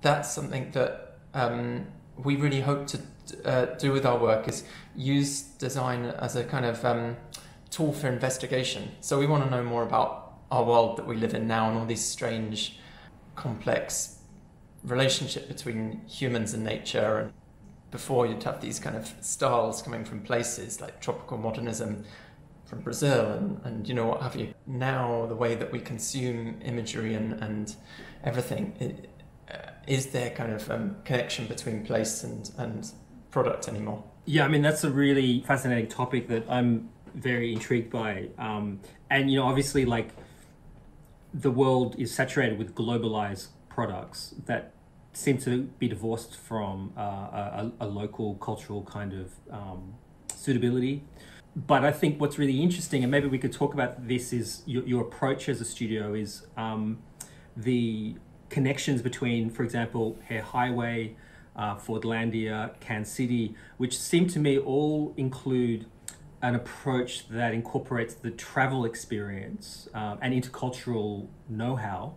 that's something that we really hope to do with our work, is use design as a kind of tool for investigation. So we want to know more about our world that we live in now and all these strange, complex relationship between humans and nature. And before, you'd have these kind of styles coming from places like tropical modernism from Brazil and you know, what have you. Now the way that we consume imagery and everything, is there kind of connection between place and product anymore? Yeah, I mean, that's a really fascinating topic that I'm very intrigued by. And, you know, obviously, like, the world is saturated with globalized products that seem to be divorced from a local cultural kind of suitability. But I think what's really interesting, and maybe we could talk about this, is your approach as a studio is the connections between, for example, Hare Highway, Fordlandia, Can City, which seem to me all include an approach that incorporates the travel experience and intercultural know-how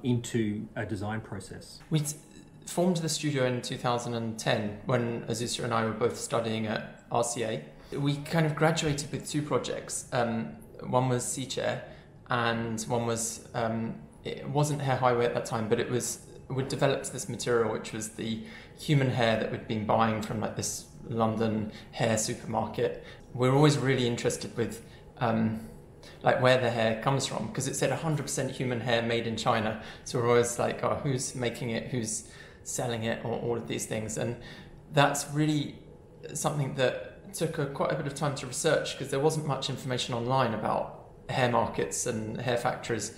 into a design process. We formed the studio in 2010 when Azusa and I were both studying at RCA. We kind of graduated with two projects. One was Sea Chair, and one was, it wasn't Hare Highway at that time, but we'd developed this material which was the human hair that we'd been buying from like this London hair supermarket. We're always really interested with like where the hair comes from, because it said 100% human hair made in China. So we're always like, oh, who's making it, who's selling it, or all of these things. And that's really something that took quite a bit of time to research, because there wasn't much information online about hair markets and hair factories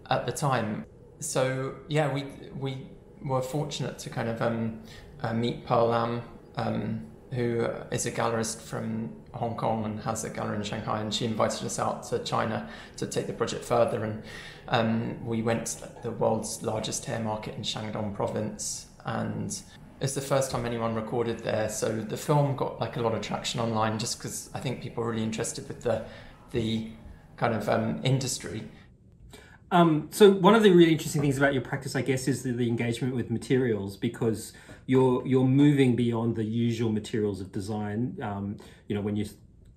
at the time. So yeah, we were fortunate to kind of meet Pearl Lam, who is a gallerist from Hong Kong and has a gallery in Shanghai, and she invited us out to China to take the project further. And we went to the world's largest hair market in Shandong province, and it's the first time anyone recorded there. So the film got like a lot of traction online, just because I think people are really interested with the kind of industry. So one of the really interesting things about your practice, I guess, is the engagement with materials, because you're moving beyond the usual materials of design. You know, when you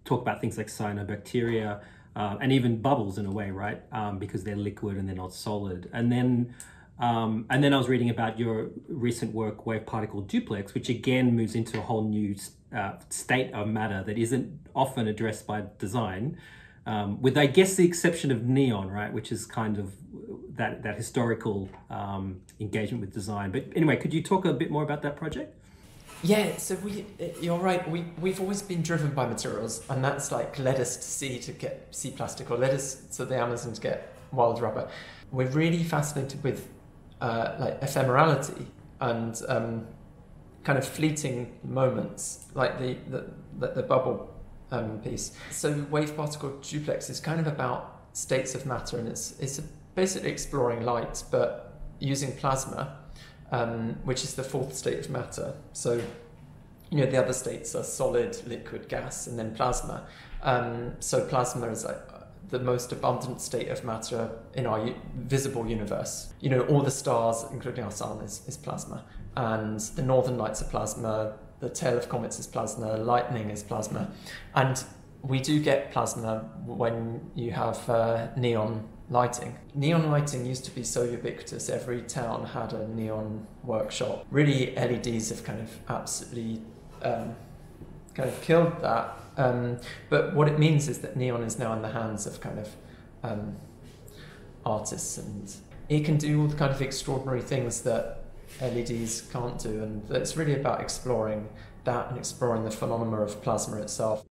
talk about things like cyanobacteria and even bubbles in a way, right? Because they're liquid and they're not solid. And then I was reading about your recent work, wave particle Duplex, which again moves into a whole new state of matter that isn't often addressed by design. With, I guess, the exception of neon, right, which is kind of that historical engagement with design. But anyway, could you talk a bit more about that project? Yeah, so you're right. We've always been driven by materials, and that's like led us to get sea plastic, or led us to the Amazon to get wild rubber. We're really fascinated with like ephemerality and kind of fleeting moments, like the bubble piece. So wave particle Duplex is kind of about states of matter, and it's basically exploring light, but using plasma, which is the fourth state of matter. So, you know, the other states are solid, liquid, gas, and then plasma. So plasma is like the most abundant state of matter in our visible universe. You know, all the stars, including our sun, is plasma, and the northern lights are plasma. The tail of comets is plasma, lightning is plasma. And we do get plasma when you have neon lighting. Neon lighting used to be so ubiquitous, every town had a neon workshop. Really, LEDs have kind of absolutely kind of killed that. But what it means is that neon is now in the hands of kind of artists, and it can do all the kind of extraordinary things that LEDs can't do, and it's really about exploring that and exploring the phenomena of plasma itself.